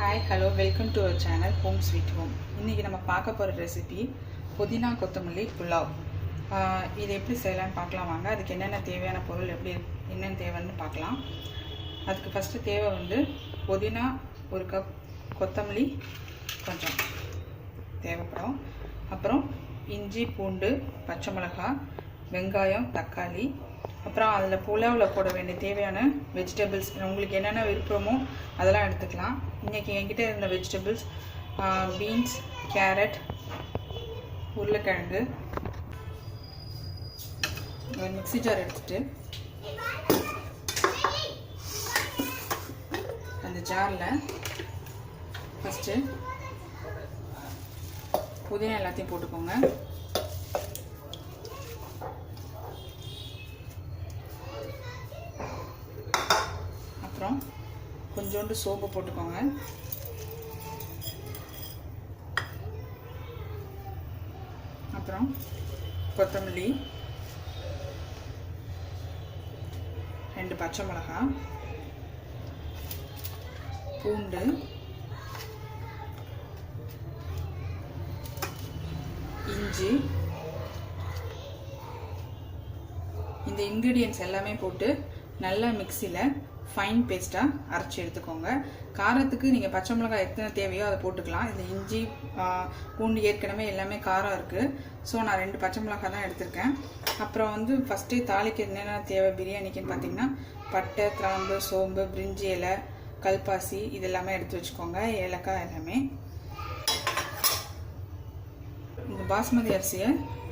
Hi, hello, welcome to our channel Home Sweet Home. இன்னைக்கு நம்ம பார்க்க போற ரெசிபி புதினா கொத்தமல்லி புலாவ். இது எப்படி செய்யலாம்னு பார்க்கலாம் வாங்க. அதுக்கு என்னென்ன தேவையான பொருள் என்னென்ன தேவைன்னு பார்க்கலாம். அதுக்கு ஃபர்ஸ்ட் தேவை வந்து புதினா 1 கப், கொத்தமல்லி கொஞ்சம் தேவைப்படும். அப்புறம் இஞ்சி, பூண்டு, பச்சை மிளகாய், வெங்காயம், தக்காளி, அப்புறம் அதில் புலாவில் போட வேண்டிய தேவையான வெஜிடபிள்ஸ் உங்களுக்கு என்னென்ன விருப்பமோ அதெல்லாம் எடுத்துக்கலாம். இன்றைக்கி என்கிட்ட இருந்த வெஜிடபிள்ஸ் பீன்ஸ், கேரட், உருளைக்கிழங்கு. ஒரு மிக்ஸி ஜார் எடுத்துகிட்டு அந்த ஜாரில் ஃபஸ்ட்டு புதினா எல்லாத்தையும் போட்டுக்கோங்க. அப்புறம் கொஞ்சோண்டு சோம்பு போட்டுக்கோங்க. அப்புறம் கொத்தமல்லி, 2 பச்சை மிளகாய், பூண்டு, இஞ்சி. இந்த இன்க்ரீடியன்ட்ஸ் எல்லாமே போட்டு நல்லா மிக்சியில் ஃபைன் பேஸ்ட்டாக அரைச்சி எடுத்துக்கோங்க. காரத்துக்கு நீங்கள் பச்சை மிளகாய் எத்தனை தேவையோ அதை போட்டுக்கலாம். இந்த இஞ்சி, பூண்டு ஏற்கனவே எல்லாமே காரம் இருக்குது. ஸோ நான் 2 பச்சை மிளகாய் தான் எடுத்திருக்கேன். அப்புறம் வந்து ஃபஸ்ட்டே தாளிக்கு என்னென்ன தேவை பிரியாணிக்குன்னு பார்த்தீங்கன்னா பட்டை, கிராம்பு, சோம்பு, பிரிஞ்சி இலை, கல்பாசி இது எல்லாமே எடுத்து வச்சுக்கோங்க. ஏலக்காய் எல்லாமே. இந்த பாஸ்மதி அரிசியை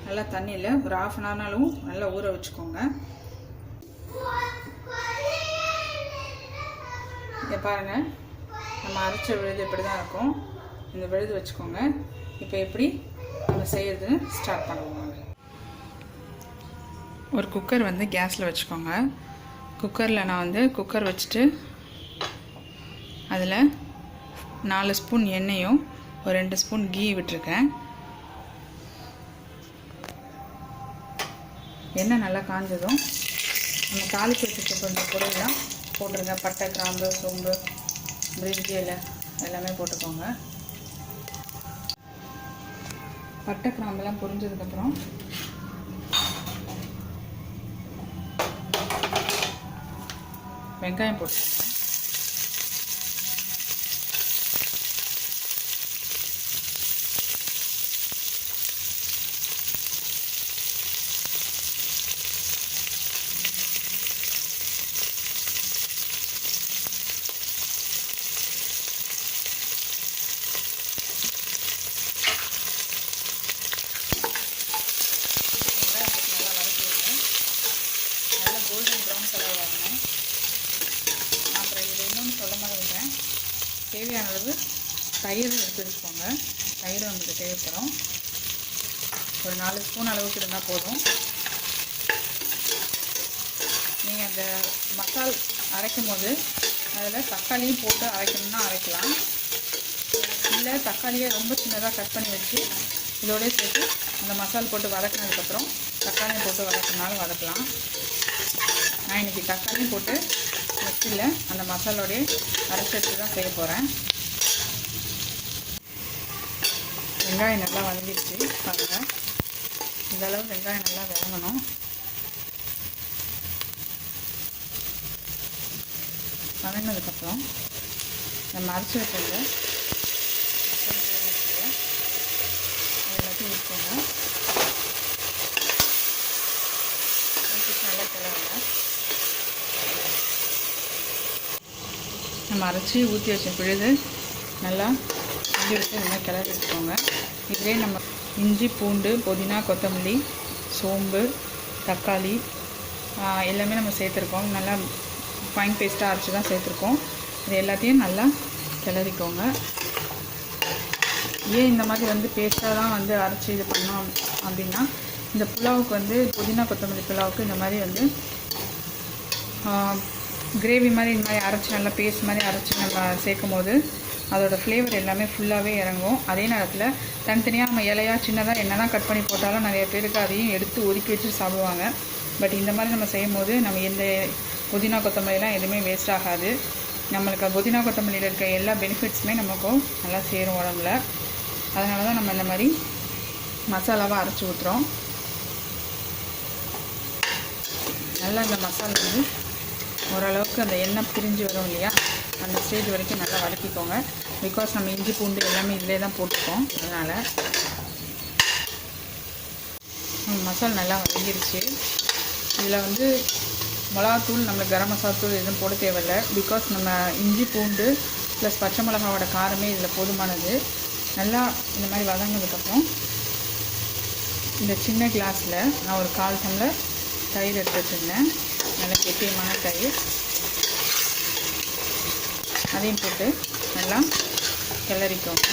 நல்லா தண்ணியில் ஒரு 1/2 அன் ஹவர்னாலும் நல்லா ஊற வச்சுக்கோங்க. இதை பாருங்கள், நம்ம அரைச்ச விழுது இப்படி தான் இருக்கும். இந்த விழுது வச்சுக்கோங்க. இப்போ எப்படி நம்ம செய்யறதுன்னு ஸ்டார்ட் பண்ணுவோம். ஒரு குக்கர் வந்து கேஸில் வச்சுக்கோங்க. குக்கரில் நான் வந்து குக்கர் வச்சுட்டு அதில் 4 ஸ்பூன் எண்ணெயும் ஒரு 2 ஸ்பூன் கீ விட்டுருக்கேன். எண்ணெய் நல்லா காஞ்சதும் நம்ம தாளிப்பு வச்சுட்டு கொஞ்சம் பொருள்லாம் போட்டுருங்க. பட்டை, கிராம்பு, சோம்பு, பிரிஞ்சி இலை எல்லாமே போட்டுக்கோங்க. பட்டை கிராம்பெல்லாம் பொரிஞ்சதுக்கப்புறம் வெங்காயம் போட்டுக்கோங்க. கோல்டன் ப்ரௌன் கலர் வாங்கினேன். அப்புறம் இதில் இன்னொன்று சொல்ல மாட்டேங்கிறேன், தேவையான அளவு தயிர் எடுத்து வச்சுக்கோங்க. தயிர் உங்களுக்கு தேவைப்படும். ஒரு 4 ஸ்பூன் அளவுக்கு இருந்தால் போதும். நீங்கள் அந்த மசால் அரைக்கும் போது அதில் தக்காளியும் போட்டு அரைக்கணும்னா அரைக்கலாம். இல்லை தக்காளியை ரொம்ப சின்னதாக கட் பண்ணி வச்சு இதோடய சேர்த்து அந்த மசால் போட்டு வதக்கினதுக்கப்புறம் தக்காளியும் போட்டு வதக்கினாலும் வதக்கலாம். நான் இன்றைக்கி தக்காளியும் போட்டு மிக்சியில் அந்த மசாலோடைய அரைச்சி தான் செய்ய போகிறேன். வெங்காயம் நல்லா வதங்கிடுச்சு பாருங்கள். இந்தளவு வெங்காயம் நல்லா வதங்கணும். வதங்கினதுக்கப்புறம் நம்ம அரைச்சி வச்சது எல்லாத்தையும் ஊற்றிக்கோங்க. நல்லா கிளறுங்க. நம்ம அரைச்சி ஊற்றி வச்ச பிழுது நல்லா இஞ்சி விட்டு இந்த மாதிரி கிளறி எடுத்துக்கோங்க. இதிலே நம்ம இஞ்சி, பூண்டு, புதினா, கொத்தமல்லி, சோம்பு, தக்காளி எல்லாமே நம்ம சேர்த்துருக்கோம். நல்லா ஃபைன் பேஸ்ட்டாக அரைச்சி தான் சேர்த்துருக்கோம். இது எல்லாத்தையும் நல்லா கிளறிக்கோங்க. ஏன் இந்த மாதிரி வந்து பேஸ்ட்டாக தான் வந்து அரைச்சி இது பண்ணோம் அப்படின்னா, இந்த புலாவுக்கு வந்து புதினா கொத்தமல்லி புலாவுக்கு இந்த மாதிரி வந்து கிரேவி மாதிரி இந்த மாதிரி அரைச்சி நல்லா பேஸ்ட் மாதிரி அரைச்சி நம்ம சேர்க்கும் போது அதோடய ஃப்ளேவர் எல்லாமே ஃபுல்லாகவே இறங்கும். அதே நேரத்தில் தனித்தனியாக நம்ம இலையாக சின்னதாக என்ன தான் கட் பண்ணி போட்டாலும் நிறைய பேருக்கு அதையும் எடுத்து ஒதுக்கி வச்சு சாப்பிடுவாங்க. பட் இந்த மாதிரி நம்ம செய்யும் போது நம்ம எந்த புதினா கொத்தமல்லிலாம் எதுவுமே வேஸ்ட் ஆகாது. நம்மளுக்கு புதினா கொத்தமல்லியில் இருக்க எல்லா பெனிஃபிட்ஸுமே நமக்கும் நல்லா சேரும் உடம்புல. அதனால தான் நம்ம இந்த மாதிரி மசாலாவை அரைச்சி ஊற்றுறோம். நல்லா இந்த மசாலா வந்து ஓரளவுக்கு அந்த எண்ணெய் பிரிஞ்சு வரும் இல்லையா, அந்த ஸ்டேஜ் வரைக்கும் நல்லா வதக்கிக்கோங்க. பிகாஸ் நம்ம இஞ்சி பூண்டு எல்லாமே இதிலே தான் போட்டுருக்கோம். அதனால் மசாலா நல்லா வதங்கிருச்சு. இதில் வந்து மிளகாத்தூள், நம்மளுக்கு கரம் மசாலா தூள் எதுவும் போட தேவையில்லை. பிகாஸ் நம்ம இஞ்சி பூண்டு ப்ளஸ் பச்சை மிளகாவோட காரமே இதில் போதுமானது. நல்லா இந்த மாதிரி வதங்கினதுக்கப்புறம் இந்த சின்ன கிளாஸில் நான் ஒரு 1/4 டம்ளர் தயிர் எடுத்து வச்சுருந்தேன். நல்ல கெட்டியமான தயிர், அதையும் போட்டு நல்லா கிளறிக்கோங்க.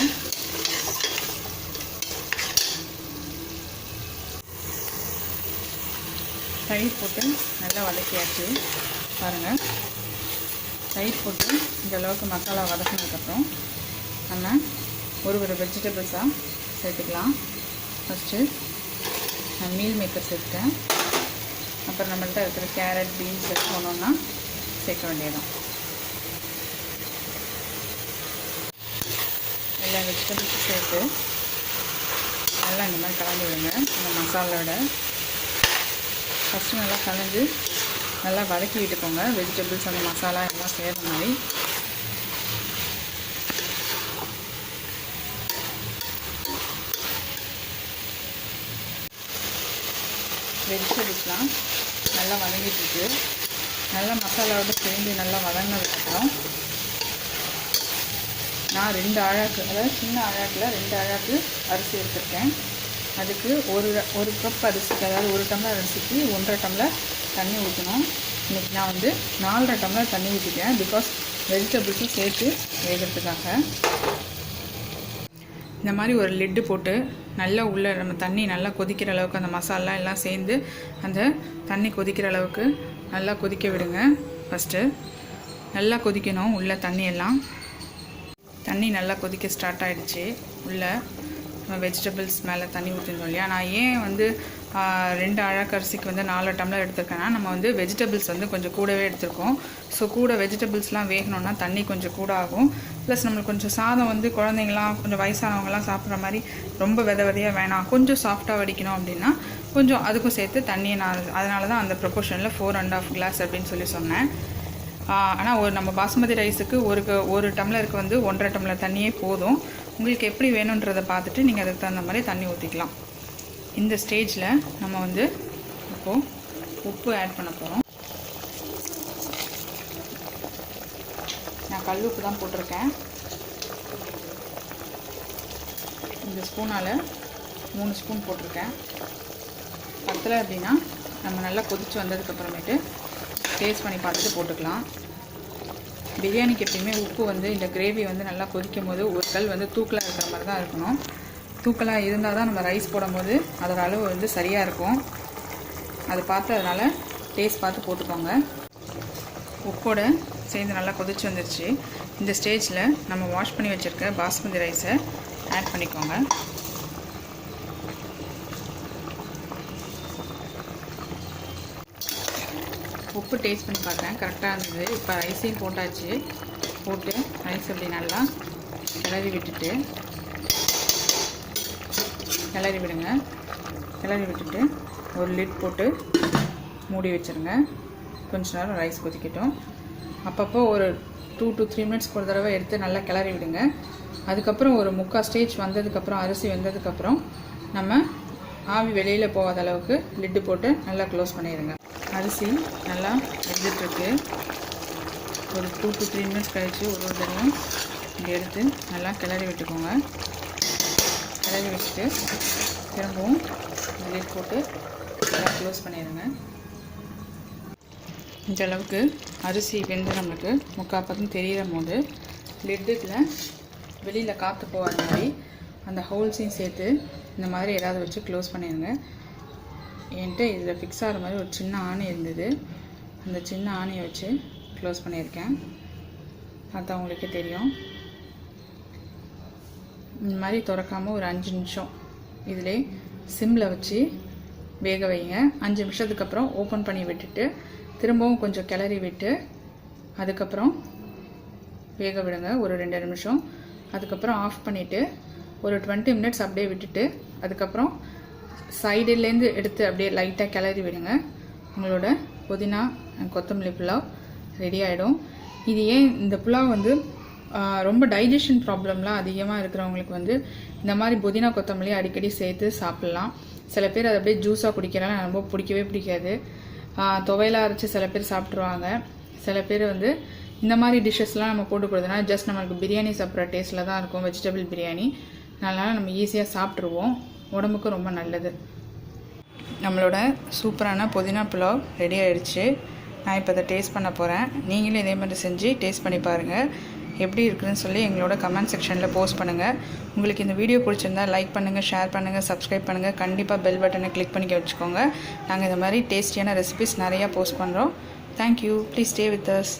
தயிர் போட்டு நல்லா வதக்கியாச்சு. பாருங்கள், தயிர் போட்டு இந்த அளவுக்கு மசாலா வதக்கினதுக்கப்புறம் நம்ம ஒரு வெஜிடபிள்ஸாக சேர்த்துக்கலாம். ஃபஸ்ட்டு நான் மீல் மேக்கர் சேர்த்துட்டேன். அப்புறம் நம்மள்கிட்ட இருக்கிற கேரட், பீன்ஸ் போனோன்னா சேர்க்க வேண்டியதான். எல்லா வெஜிடபிள்ஸும் சேர்த்து நல்லா இந்த மாதிரி கலந்து விடுங்க. இந்த மசாலாவோட ஃபஸ்ட்டு நல்லா கலந்து நல்லா வதக்கி விட்டுக்கோங்க. வெஜிடபிள்ஸ் அந்த மசாலா எல்லாம் சேர்ற மாதிரி. வெஜிடபிள்ஸ்லாம் நல்லா வதங்கிட்டுருக்கு. நல்லா மசாலாவோட சேர்ந்து நல்லா வதங்கினதுக்கப்புறம் நான் 2 அழாக்கு, அதாவது சின்ன அழாக்கில் 2 அழாக்கு அரிசி எடுத்துருக்கேன். அதுக்கு ஒரு கப் அரிசிக்கு, அதாவது 1 டம்ளர் அரிசிக்கு 1.5 டம்ளர் தண்ணி ஊற்றணும். இன்றைக்கி நான் வந்து 4.5 டம்ளர் தண்ணி ஊற்றிட்டேன். பிகாஸ் வெஜிடபிள்ஸும் சேர்த்து வேகிறதுக்காக. இந்த மாதிரி ஒரு லிட்டு போட்டு நல்லா உள்ள நம்ம தண்ணி நல்லா கொதிக்கிற அளவுக்கு, அந்த மசாலா எல்லாம் சேர்ந்து அந்த தண்ணி கொதிக்கிற அளவுக்கு நல்லா கொதிக்க விடுங்க. ஃபஸ்ட்டு நல்லா கொதிக்கணும். உள்ள தண்ணி நல்லா கொதிக்க ஸ்டார்ட் ஆகிடுச்சு. உள்ள வெஜிடபிள்ஸ் மேலே தண்ணி ஊற்றிருந்தோம் இல்லையா. நான் ஏன் வந்து 2 அழாக்கு அரிசிக்கு வந்து 4 டம்ளர் எடுத்துருக்கேன்னா, நம்ம வந்து வெஜிடபிள்ஸ் வந்து கொஞ்சம் கூடவே எடுத்துருக்கோம். ஸோ கூட வெஜிடபிள்ஸ்லாம் வேகணும்னா தண்ணி கொஞ்சம் கூட ஆகும். ப்ளஸ் நம்மளுக்கு கொஞ்சம் சாதம் வந்து குழந்தைங்களாம் கொஞ்சம் வயசானவங்களாம் சாப்பிட்ற மாதிரி ரொம்ப விதையாக வேணாம், கொஞ்சம் சாஃப்டாக வடிக்கணும் அப்படின்னா கொஞ்சம் அதுக்கும் சேர்த்து தண்ணியை அதனால தான் அந்த ப்ரொபோர்ஷனில் 4.5 கிளாஸ் அப்படின்னு சொல்லி சொன்னேன். ஆனால் நம்ம பாஸ்மதி ரைஸுக்கு ஒரு டம்ளருக்கு வந்து 1.5 டம்ளர் தண்ணியே போதும். உங்களுக்கு எப்படி வேணுன்றதை பார்த்துட்டு நீங்கள் அதுக்கு தகுந்த மாதிரி தண்ணி ஊற்றிக்கலாம். இந்த ஸ்டேஜில் நம்ம வந்து இப்போது உப்பு ஆட் பண்ண போகிறோம். நான் கல் உப்பு தான் போட்டிருக்கேன். இந்த ஸ்பூனால் 3 ஸ்பூன் போட்டிருக்கேன். பத்தலை அப்படின்னா நம்ம நல்லா கொதித்து வந்ததுக்கப்புறமேட்டு டேஸ்ட் பண்ணி பார்த்துட்டு போட்டுக்கலாம். பிரியாணிக்கு எப்பயுமே உப்பு வந்து இந்த கிரேவி வந்து நல்லா கொதிக்கும் போது ஒரு கல் வந்து தூக்கலாக இருக்கிற மாதிரி தான் இருக்கணும். தூக்கலாக இருந்தால் தான் நம்ம ரைஸ் போடும்போது அதோட அளவு வந்து சரியாக இருக்கும். அதை பார்த்து அதனால் டேஸ்ட் பார்த்து போட்டுக்கோங்க. உப்போடு சேர்ந்து நல்லா கொதிச்சு வந்துருச்சு. இந்த ஸ்டேஜில் நம்ம வாஷ் பண்ணி வச்சுருக்க பாஸ்மதி ரைஸை ஆட் பண்ணிக்கோங்க. உப்பு டேஸ்ட் பண்ணி பார்த்தேன், கரெக்டாக இருந்தது. இப்போ ரைஸையும் போட்டு ரைஸ் அப்படி நல்லா கிளறி விடுங்க. கிளறி விட்டுட்டு ஒரு லிட் போட்டு மூடி வச்சுருங்க. கொஞ்ச நேரம் ரைஸ் கொதிக்கட்டும். அப்பப்போ ஒரு 2 to 3 மினிட்ஸ்க்கு ஒரு தடவை எடுத்து நல்லா கிளறி விடுங்க. அதுக்கப்புறம் ஒரு 3/4 ஸ்டேஜ் வந்ததுக்கப்புறம், அரிசி வெந்ததுக்கப்புறம் நம்ம ஆவி வெளியில் போகாத அளவுக்கு லிட்டு போட்டு நல்லா க்ளோஸ் பண்ணிடுங்க. அரிசி நல்லா வெந்துட்டுருக்கு. ஒரு 2 to 3 மினிட்ஸ் கழித்து ஒரு தடவையும் இங்கே எடுத்து நல்லா கிளறி விட்டுக்கோங்க. கிளறி வச்சுட்டு திரும்பவும் லிட் போட்டு நல்லா க்ளோஸ் பண்ணிடுங்க. இந்த அளவுக்கு அரிசி வெந்து நம்மளுக்கு 3/4 பதம் தெரிகிற போது லிட்டுக்குள்ள வெளியில் காற்று போகாத மாதிரி அந்த ஹோல்ஸையும் சேர்த்து இந்த மாதிரி ஏதாவது வச்சு க்ளோஸ் பண்ணிடுங்க. என்கிட்ட இதில் ஃபிக்ஸ் ஆகிற மாதிரி ஒரு சின்ன ஆணி இருந்தது. அந்த சின்ன ஆணியை வச்சு க்ளோஸ் பண்ணியிருக்கேன். பார்த்தா உங்களுக்கே தெரியும். இந்த மாதிரி திறக்காமல் ஒரு 5 நிமிஷம் இதிலே சிம்மில் வச்சு வேக வைங்க. 5 நிமிஷத்துக்கு அப்புறம் ஓப்பன் பண்ணி விட்டுட்டு திரும்பவும் கொஞ்சம் கிளறி விட்டு அதுக்கப்புறம் வேக விடுங்க ஒரு 2 நிமிஷம். அதுக்கப்புறம் ஆஃப் பண்ணிவிட்டு ஒரு 20 மினிட்ஸ் அப்படியே விட்டுட்டு அதுக்கப்புறம் சைடுலேருந்து எடுத்து அப்படியே லைட்டாக கிளறி விடுங்க. உங்களோட புதினா கொத்தமல்லி புலாவ் ரெடி ஆகிடும். இது ஏன் இந்த புலாவ் வந்து ரொம்ப டைஜஷன் ப்ராப்ளம்லாம் அதிகமாக இருக்கிறவங்களுக்கு வந்து இந்த மாதிரி புதினா கொத்தமல்லி அடிக்கடி சேர்த்து சாப்பிட்லாம். சில பேர் அதை அப்படியே ஜூஸாக குடிக்கிறனால ரொம்ப பிடிக்கவே பிடிக்காது. துவையலாக அரைச்சி சில பேர் சாப்பிட்ருவாங்க. சில பேர் வந்து இந்த மாதிரி டிஷ்ஷஸ்லாம் நம்ம போட்டு கொடுத்தோன்னா ஜஸ்ட் நம்மளுக்கு பிரியாணி சாப்பிட்ற டேஸ்ட்டில் தான் இருக்கும், வெஜிடபிள் பிரியாணி. அதனால் நம்ம ஈஸியாக சாப்பிட்ருவோம், உடம்புக்கு ரொம்ப நல்லது. நம்மளோட சூப்பரான புதினா புலாவ் ரெடி ஆகிடுச்சு. நான் இப்போ அதை டேஸ்ட் பண்ண போகிறேன். நீங்களும் இதே மாதிரி செஞ்சு டேஸ்ட் பண்ணி பாருங்கள். எப்படி இருக்குதுன்னு சொல்லி எங்களோட கமெண்ட் செக்ஷனில் போஸ்ட் பண்ணுங்கள். உங்களுக்கு இந்த வீடியோ பிடிச்சிருந்தா லைக் பண்ணுங்கள், ஷேர் பண்ணுங்கள், சப்ஸ்கிரைப் பண்ணுங்கள். கண்டிப்பாக பெல் பட்டனை கிளிக் பண்ணிக்க வச்சுக்கோங்க. நாங்கள் இந்த மாதிரி டேஸ்டியான ரெசிபிஸ் நிறையா போஸ்ட் பண்ணுறோம். Thank you. Please stay with us.